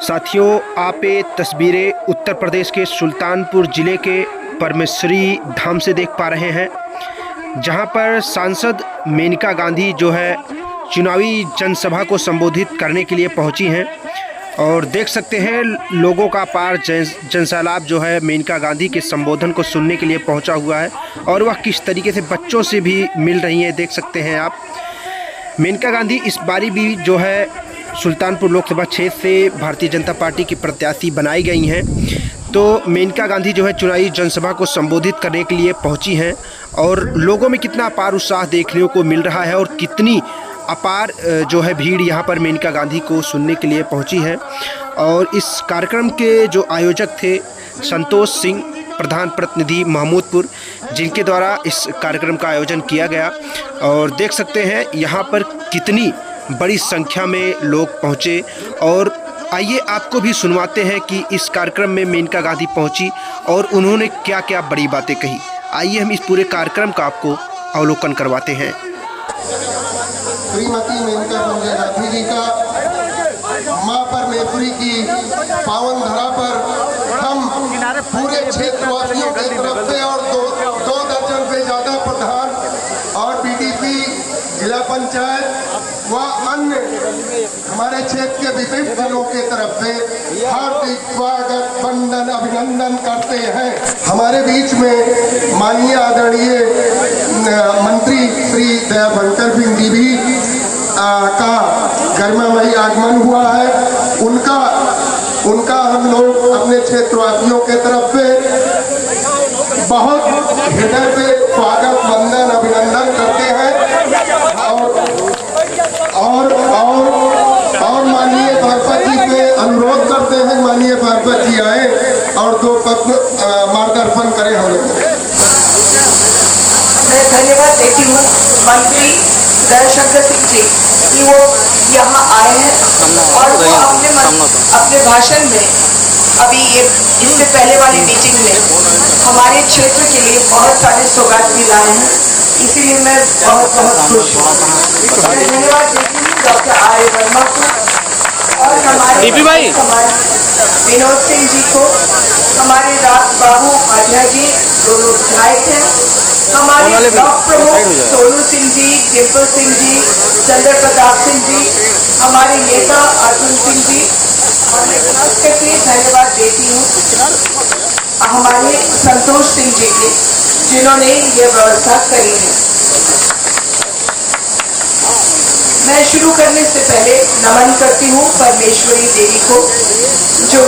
साथियों, आप ये तस्वीरें उत्तर प्रदेश के सुल्तानपुर ज़िले के परमेश्वरी धाम से देख पा रहे हैं, जहां पर सांसद मेनका गांधी जो है चुनावी जनसभा को संबोधित करने के लिए पहुंची हैं। और देख सकते हैं लोगों का अपार जनसैलाब जो है मेनका गांधी के संबोधन को सुनने के लिए पहुंचा हुआ है और वह किस तरीके से बच्चों से भी मिल रही हैं, देख सकते हैं आप। मेनका गांधी इस बारी भी जो है सुल्तानपुर लोकसभा क्षेत्र से भारतीय जनता पार्टी की प्रत्याशी बनाई गई हैं। तो मेनका गांधी जो है चुनावी जनसभा को संबोधित करने के लिए पहुंची हैं और लोगों में कितना अपार उत्साह देखने को मिल रहा है और कितनी अपार जो है भीड़ यहाँ पर मेनका गांधी को सुनने के लिए पहुंची है। और इस कार्यक्रम के जो आयोजक थे संतोष सिंह, प्रधान प्रतिनिधि महमूदपुर, जिनके द्वारा इस कार्यक्रम का आयोजन किया गया। और देख सकते हैं यहाँ पर कितनी बड़ी संख्या में लोग पहुँचे। और आइए आपको भी सुनवाते हैं कि इस कार्यक्रम में मेनका गांधी पहुँची और उन्होंने क्या क्या बड़ी बातें कही। आइए हम इस पूरे कार्यक्रम का आपको अवलोकन करवाते हैं। श्रीमती मेनका संजय गांधी जी का मां परमेश्वरी की पावन धरा पर हम पूरे क्षेत्रवासियों की तरफ से और दो दर्जन से ज्यादा प्रधान और बीडीसी, जिला पंचायत व अन्य हमारे क्षेत्र के विभिन्न जिलों के तरफ से हार्दिक स्वागत, वंदन, अभिनंदन करते हैं। हमारे बीच में माननीय आदरणीय मंत्री श्री दयाशंकर सिंह जी भी का गरिमामयी आगमन हुआ है। उनका हम लोग अपने क्षेत्रवासियों के तरफ से बहुत हृदय से स्वागत, वंदन, अभिनंदन करते हैं। और माननीय पार्षद जी से अनुरोध करते हैं, माननीय पार्षद जी आए और दो पद मार्गदर्शन करें हम लोग। मैं धन्यवाद देती हूँ मंत्री दयाशंकर सिंह जी कि वो यहाँ आए हैं और वो अपने भाषण में अभी इससे पहले वाली मीटिंग में हमारे क्षेत्र के लिए बहुत सारे सौगात भी लाए हैं। इसीलिए मैं बहुत खुश हूँ। मैं धन्यवाद देती हूँ डॉक्टर आर्य वर्मा को और हमारे विनोद सिंह जी को, हमारे राज बाबू उपाध्याय जी दोनों विधायक हैं, हमारे ब्लॉक प्रमुख सोनू सिंह जी, डिम्पल सिंह जी, चंद्र प्रताप सिंह जी, हमारे नेता अर्जुन सिंह जी, और मैं खास करके धन्यवाद देती हूँ हमारे संतोष सिंह जी की, जिन्होंने ये व्यवस्था करी है। मैं शुरू करने से पहले नमन करती हूँ परमेश्वरी देवी को, जो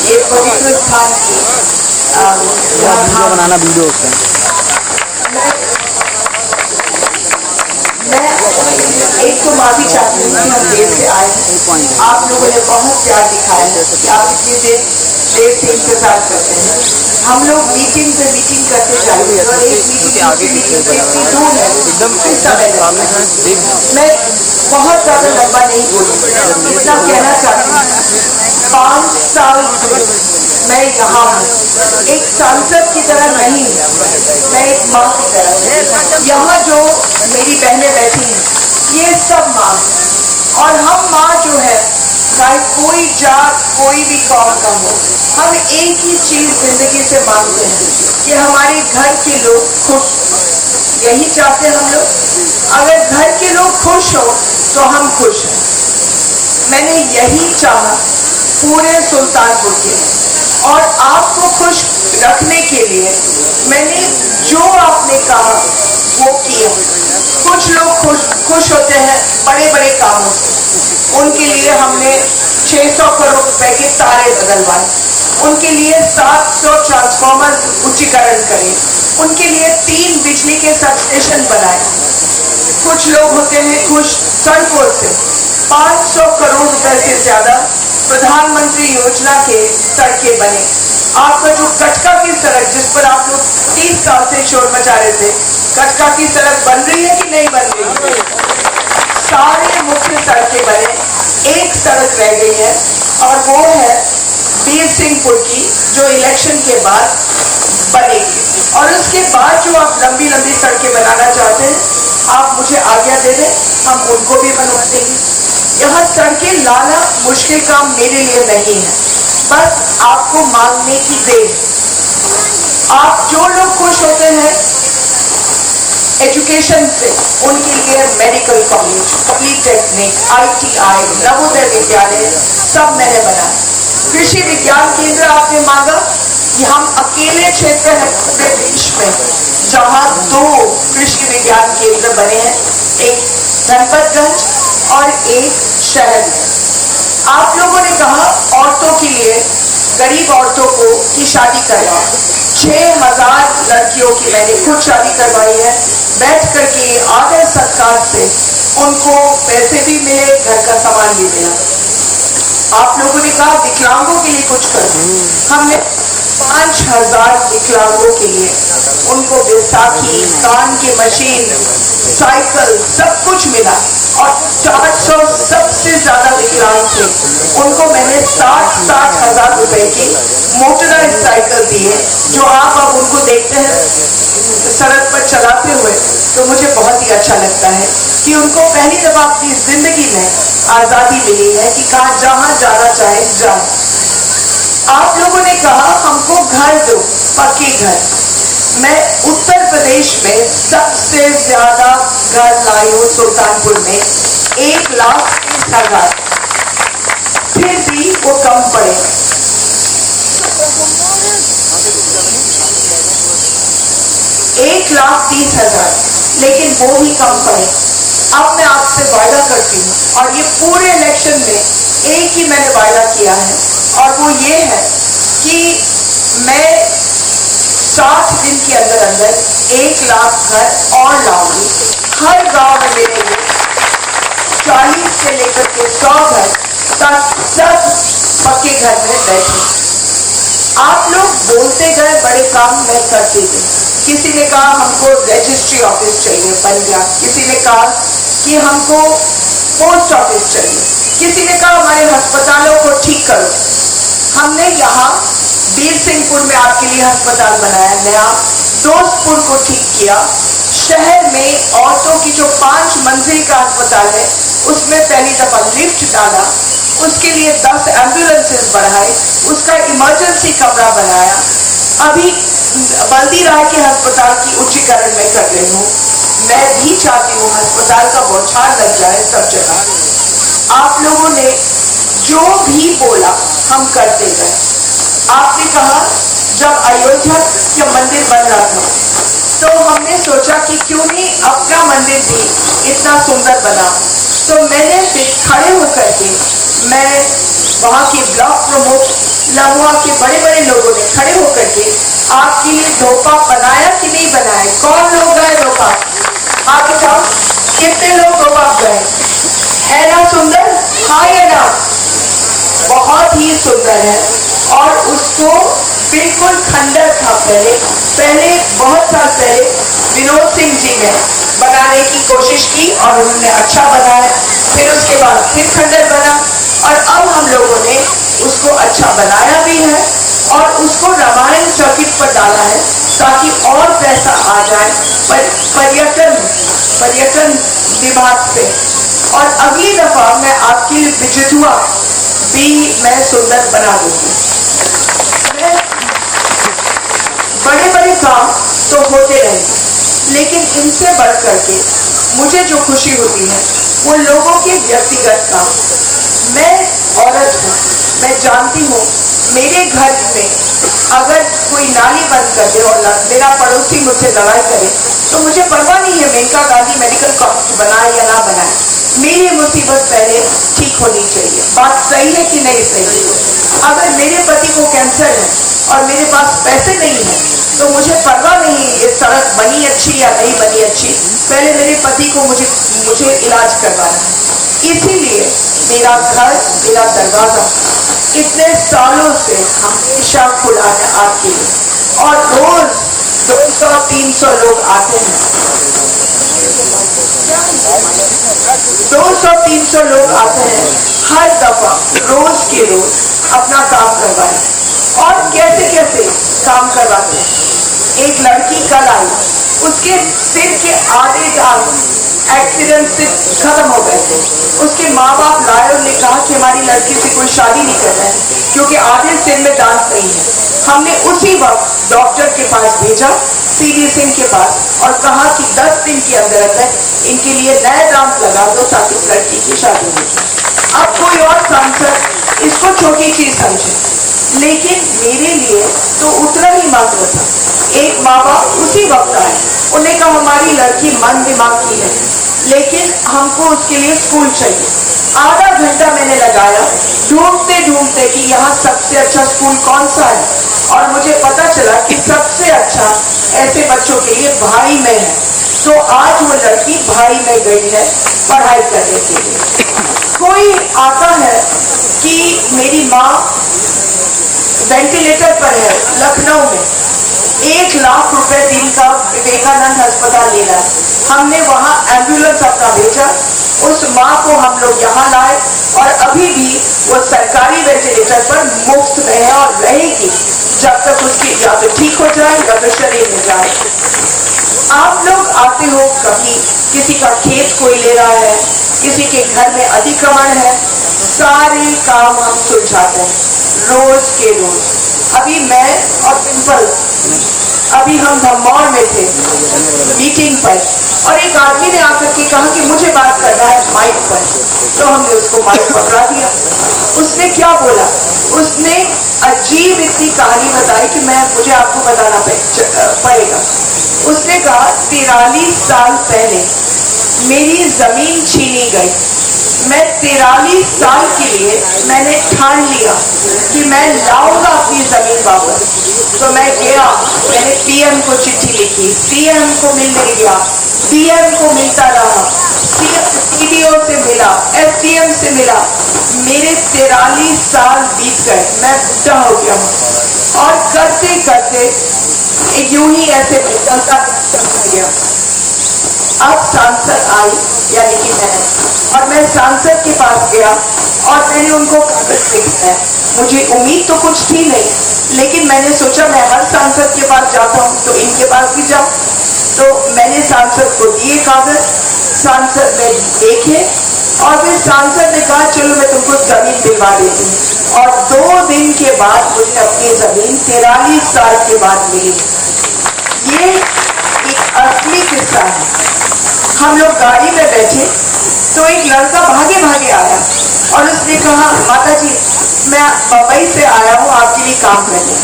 ये पवित्र स्थान की बनाना वीडियो मैं एक तो माफी चाहती हूँ कि हम देर से आए हैं। आप लोगों ने बहुत प्यार दिखाया है कि आप इतनी देर से इंतजार करते हैं। हम लोग मीटिंग पे मीटिंग करते जाते हैं और एक मीटिंग से इतनी दूर है, मैं बहुत ज्यादा लंबा नहीं बोलूँगी, इतना कहना चाहती हूँ 5 साल मैं यहाँ हूँ, एक सांसद की तरह नहीं, मैं एक माँ की तरह। यहाँ जो मेरी बहनें बैठी हैं ये सब माँ, और हम माँ जो है चाहे कोई जात कोई भी कौम का हो, हम एक ही चीज जिंदगी से मांगते हैं कि हमारे घर के लोग खुश, यही चाहते हैं हम लोग। अगर घर के लोग खुश हो तो हम खुश हैं। मैंने यही चाहा पूरे सुल्तानपुर के, और आपको खुश रखने के लिए मैंने जो आपने कहा वो किया। कुछ लोग खुश होते हैं बड़े बड़े कामों से, उनके लिए हमने 600 करोड़ रुपए के तारे बदलवाए, उनके लिए 700 ट्रांसफार्मर उच्चीकरण करे, उनके लिए 3 बिजली के सबस्टेशन बनाए। कुछ लोग होते हैं खुश सड़कों से, 500 करोड़ रुपए से ज्यादा प्रधानमंत्री योजना के सड़कें बने। आपका जो कटका की सड़क, जिस पर आप लोग 30 साल से शोर मचा रहे थे, कटका की सड़क बन रही है कि नहीं बन रही है? सारे मुख्य सड़कें बने, एक सड़क रह गई है और वो है वीर सिंहपुर की, जो इलेक्शन के बाद बनेगी। और उसके बाद जो आप लंबी लंबी सड़कें बनाना चाहते हैं, आप मुझे आज्ञा दे दें, हम उनको भी बनवा देंगे। यहाँ सड़कें लाना मुश्किल काम मेरे लिए नहीं है, बस आपको मांगने की देर। आप जो लोग खुश होते हैं एजुकेशन से, उनके लिए medical college, polytechnic, ITI, Navodaya Vidyalaya सब मैंने बनाया। कृषि विज्ञान केंद्र आपने मांगा कि हम अकेले क्षेत्र हैं पूरे देश में जहां 2 कृषि विज्ञान केंद्र बने हैं, एक धनपतगंज और एक शहर में। आप लोगों ने कहा औरतों के लिए, गरीब औरतों को की शादी करवाओ। 6000 लड़कियों की मैंने खुद शादी करवाई है, बैठ करके आदर सत्कार से उनको पैसे भी मिले, घर का सामान भी मिला। आप लोगों ने कहा विकलांगों के लिए कुछ करो, हमने 5000 विकलांगों के लिए उनको बैसाखी, कान की मशीन, साइकिल सब कुछ मिला। और 400 सबसे ज्यादा विकलांग थे, उनको मैंने 60 हजार रुपए की मोटराइज साइकिल दी है, जो आप अब उनको देखते हैं सड़क पर चलाते हुए, तो मुझे बहुत ही अच्छा लगता है कि उनको पहली दफा अपनी जिंदगी में आजादी मिली है कि कहा जहां जाना चाहे जाए। आप लोगों ने कहा हमको घर दो, पक्के घर। मैं उत्तर प्रदेश में सबसे ज्यादा घर लाई हूं सुल्तानपुर में, 1,30,000, फिर भी वो कम पड़े। 1,30,000, लेकिन वो ही कम पड़े। अब मैं आपसे वायदा करती हूँ, और ये पूरे इलेक्शन में एक ही मैंने वायदा किया है, और वो ये है कि मैं 60 दिन के अंदर अंदर 1 लाख घर और लाऊंगी। हर गांव में मेरे लिए 40 से लेकर के 100 घर, ताकि सब पक्के घर में बैठे। आप लोग बोलते गए, बड़े काम मैं करती गई। किसी ने कहा हमको रजिस्ट्री ऑफिस चाहिए, बन गया। किसी ने कहा कि हमको पोस्ट ऑफिस चाहिए, किसी ने कहा हमारे अस्पतालों को ठीक करो। हमने यहाँ वीर सिंहपुर में आपके लिए अस्पताल बनाया नया, दोस्तपुर को ठीक किया। शहर में औरतों की जो 5 मंजिल का अस्पताल है, उसमें पहली दफा लिफ्ट डाला, उसके लिए 10 एम्बुलेंसेस बढ़ाए, उसका इमरजेंसी कमरा बनाया। अभी बल्दी राय के अस्पताल की उच्चीकरण में कर रही हूँ। मैं भी चाहती हूँ अस्पताल का बौछार लग जाए सब जगह। आप लोगों ने जो भी बोला हम करते गए। आपने कहा जब अयोध्या का मंदिर बन रहा था, तो हमने सोचा कि क्यों नहीं अपना मंदिर भी इतना सुंदर बना। तो मैंने खड़े होकर के, मैं वहाँ के ब्लॉक प्रमुख, लमुआ के बड़े बड़े लोगों ने खड़े होकर के आपके लिए धोपा बनाया कि नहीं बनाया? कौन लोग गए धोपा? आप बताओ कितने लोग धोपा गए? है ना सुंदर? हाँ या ना? बहुत ही सुंदर है। और उसको बिल्कुल खंडर था पहले बहुत साल पहले विनोद सिंह जी ने बनाने की कोशिश की और उन्होंने अच्छा बनाया। फिर उसके बाद फिर खंडर बना और अब हम लोगों ने उसको अच्छा बनाया भी है और उसको रामायण सर्किट पर डाला है ताकि और पैसा आ जाए पर्यटन विभाग से। और अगली दफा मैं आपके लिए बिजधुआ भी मैं सुंदर बना दूंगी। बड़े बड़े काम तो होते रहेंगे, लेकिन इनसे बढ़ करके मुझे जो खुशी होती है वो लोगों के व्यक्तिगत काम। मैं औरत हूँ, मैं जानती हूँ मेरे घर में अगर कोई नाली बंद कर दे और मेरा पड़ोसी मुझसे लड़ाई करे तो मुझे परवाह नहीं है मेनका गांधी मेडिकल कॉलेज बनाए या ना बनाए, मेरी मुसीबत पहले ठीक होनी चाहिए। बात सही है कि नहीं सही? अगर मेरे पति को कैंसर है और मेरे पास पैसे नहीं है तो मुझे परवाह नहीं ये सड़क बनी अच्छी या नहीं बनी अच्छी, पहले मेरे पति को मुझे इलाज करवाना है। इसीलिए मेरा घर, मेरा दरवाजा इतने सालों से हमेशा खुला है आपके लिए और रोज 200-300 लोग आते हैं, 200-300 लोग आते हैं हर दफा, रोज के रोज अपना काम करवाए। और कैसे कैसे काम करवाते हैं। एक लड़की कल आई, उसके सिर के आधे दाग एक्सीडेंट से खत्म हो गए थे। उसके माँ बाप लाए और ने कहा कि हमारी लड़की से कोई शादी नहीं करना है क्योंकि आधे सिर में दांत नहीं है। हमने उसी वक्त डॉक्टर के पास भेजा, सीडी सिंह के पास, और कहा कि 10 दिन के अंदर अंदर इनके लिए नए दांत लगा दो ताकि इस लड़की की शादी हो जाए। अब कोई और सांसद इसको छोटी चीज समझे, लेकिन मेरे लिए तो उतना ही महत्व था। एक माँ बाप उसी वक्त आए, उन्हें कहा हमारी लड़की मन दिमाग की है लेकिन हमको उसके लिए स्कूल चाहिए। आधा घंटा मैंने लगाया ढूंढते ढूंढते कि यहाँ सबसे अच्छा स्कूल कौन सा है, और मुझे पता चला कि सबसे अच्छा ऐसे बच्चों के लिए भाई में है। तो आज वो लड़की भाई में गई है पढ़ाई करने के लिए। कोई आता है कि मेरी माँ वेंटिलेटर पर है लखनऊ में, 1 लाख रुपए दिन का विवेकानंद अस्पताल ले रहा है। हमने वहां एम्बुलेंस अपना भेजा, उस माँ को हम लोग यहाँ लाए और अभी भी वो सरकारी वेंटिलेटर पर मुफ्त में है और रहेगी जब तक उसकी या तो ठीक हो जाए या तो शरीर में जाए। आप लोग आते हो, कभी किसी का खेत कोई ले रहा है, किसी के घर में अतिक्रमण है, सारे काम हम सुलझाते हैं रोज के रोज। अभी मैं और पिंपल, अभी हम धमौर में थे मीटिंग पर और एक आदमी ने आकर के कहा कि मुझे बात करना है माइक पर, तो हमने उसको माइक पकड़ा दिया। उसने क्या बोला, उसने अजीब इतनी कहानी बताई कि मुझे आपको बताना पड़ेगा। उसने कहा 43 साल पहले मेरी जमीन छीनी गई। मैं 43 साल के लिए मैंने ठान लिया कि मैं लाऊंगा अपनी जमीन वापस। तो मैं गया, मैंने पीएम को चिट्ठी लिखी, सीएम को मिलने गया, पीएम को मिलता रहा, सीडीओ से मिला, एसडीएम से मिला। मेरे 43 साल बीत गए, मैं बुढ़ा हो गया हूँ और करते करते यूं ही ऐसे चलता गया। अब सांसद आई, यानी कि मैं सांसद के पास गया और मैंने उनको कागज दिखाया। मुझे उम्मीद तो कुछ थी नहीं, लेकिन मैंने सोचा मैं हर सांसद के पास जाता हूँ तो इनके पास भी जाऊँ। तो मैंने सांसद को दिए कागज, सांसद ने देखे और फिर सांसद ने कहा चलो मैं तुमको जमीन दिलवा देती हूँ। और 2 दिन के बाद मुझे अपनी जमीन 43 साल के बाद मिली। ये एक असली किस्सा है। हम लोग गाड़ी में बैठे तो एक लड़का भागे भागे आया और उसने कहा माता जी मैं बम्बई से आया हूँ आपके लिए काम करने।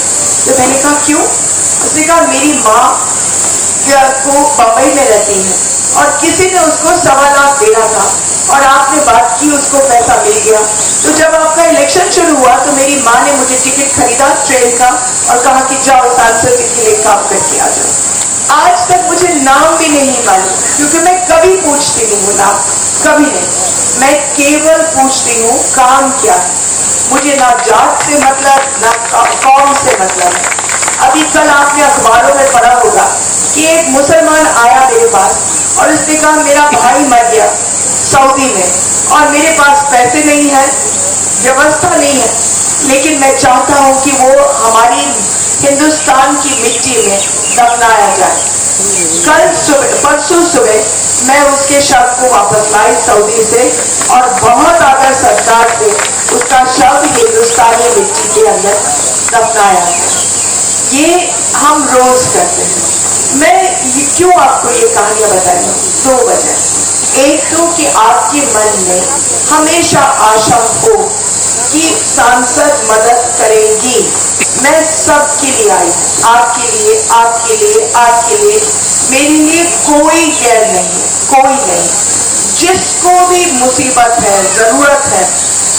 तो मैंने कहा क्यों? उसने कहा मेरी माँ को बम्बई में रहती है और किसी ने उसको 1.25 लाख देना था और आपने बात की, उसको पैसा मिल गया। तो जब आपका इलेक्शन शुरू हुआ तो मेरी माँ ने मुझे टिकट खरीदा ट्रेन का और कहा कि जाओ सांसद के लिए काम करके आ जाओ। आज तक मुझे नाम भी नहीं मालूम क्योंकि मैं कभी पूछती नहीं हूँ नाम, कभी नहीं। मैं केवल पूछती हूँ काम क्या है। मुझे ना जात से मतलब ना कौम से मतलब है। अभी कल आपने अखबारों में पढ़ा होगा कि एक मुसलमान आया मेरे पास और उसने कहा मेरा भाई मर गया सऊदी में और मेरे पास पैसे नहीं है, व्यवस्था नहीं है, लेकिन मैं चाहता हूं कि वो हमारी हिंदुस्तान की मिट्टी में दफनाया जाए। कल सुबह, परसों सुबह मैं उसके शव को वापस लाई सऊदी से और बहुत आदर सत्कार से उसका शव हिंदुस्तानी मिट्टी के अंदर दफनाया। ये हम रोज करते हैं। मैं क्यों आपको ये कहानियां बताई हूँ? 2 वजह। एक तो कि आपके मन में हमेशा आशा हो कि सांसद मदद करेंगी। मैं सबके लिए आई, आपके लिए, आपके लिए, आपके लिए। मेरे लिए कोई गैर नहीं, कोई नहीं। जिसको भी मुसीबत है, जरूरत है,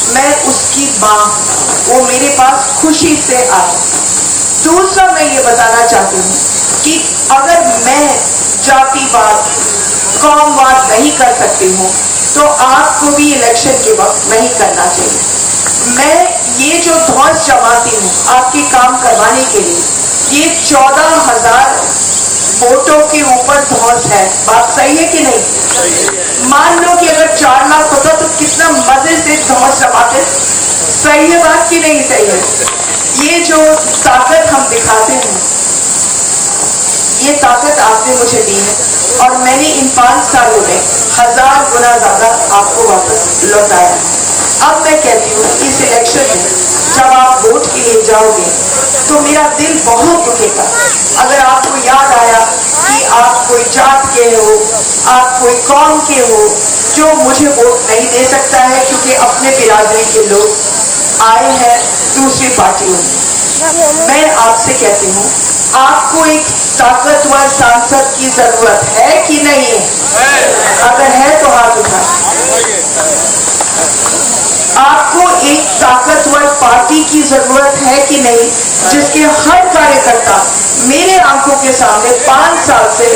मैं उसकी माँ, वो मेरे पास खुशी से आए। दूसरा मैं ये बताना चाहती हूँ कि अगर मैं जातिवाद, कौमवाद नहीं कर सकती हूँ तो आपको भी इलेक्शन के वक्त नहीं करना चाहिए। मैं ये जो धौंस जमाती हूँ आपके काम करवाने के लिए, ये 14,000 वोटों के ऊपर धौंस है। बात सही है कि नहीं? मान लो कि अगर 4 लाख होता तो कितना मजे से धौंस जमाते। सही है बात कि नहीं सही है? ये जो ताकत हम दिखाते हैं, ये ताकत आपने मुझे दी है और मैंने इन 5 सालों में 1000 गुना ज्यादा आपको वापस लौटाया। अब मैं कहती हूँ इस इलेक्शन में जब आप वोट के लिए जाओगे तो मेरा दिल बहुत दुखेगा अगर आपको याद आया कि आप कोई जात के हो, आप कोई कौम के हो जो मुझे वोट नहीं दे सकता है क्योंकि अपने बिरादरी के लोग आए हैं दूसरी पार्टियों में। मैं आपसे कहती हूँ आपको एक ताकतवर सांसद की जरूरत है कि नहीं है? अगर है तो हाथ उठा। आपको एक ताकतवर पार्टी की जरूरत है कि नहीं जिसके हर कार्यकर्ता मेरे आंखों के सामने 5 साल से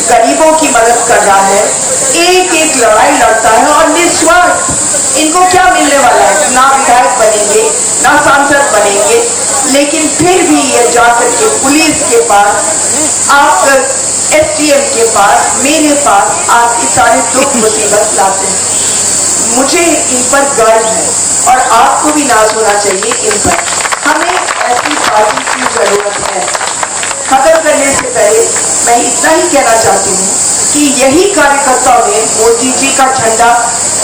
गरीबों की मदद कर रहा है, एक एक लड़ाई लड़ता है और निस्वार्थ। इनको क्या मिलने वाला है? ना विधायक बनेंगे ना सांसद बनेंगे, लेकिन फिर भी ये जाकर के पुलिस के पास, आप SDM के पास, मेरे पास आपकी सारी दुख मुसीबत लाते हैं। मुझे इन पर गर्व है और आपको भी नाज होना चाहिए इन पर। हमें ऐसी पार्टी की जरूरत है। खत्म करने से पहले मैं इतना ही कहना चाहती हूँ कि यही कार्यकर्ताओं ने मोदी जी का झंडा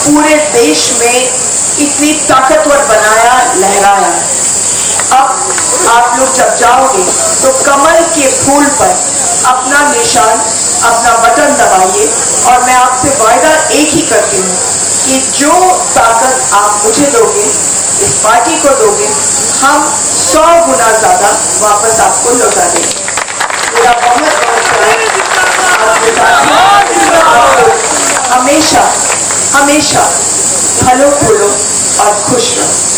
पूरे देश में इतनी ताकतवर बनाया, लहराया। अब आप लोग जब जाओगे तो कमल के फूल पर अपना निशान, अपना बटन दबाइए और मैं आपसे वायदा एक ही करती हूँ कि जो ताकत आप मुझे दोगे, इस पार्टी को दोगे, हम 100 गुना ज्यादा वापस आपको लौटा देंगे। मेरा बहुत हमेशा हमेशा फलो फूलो और खुश रहो।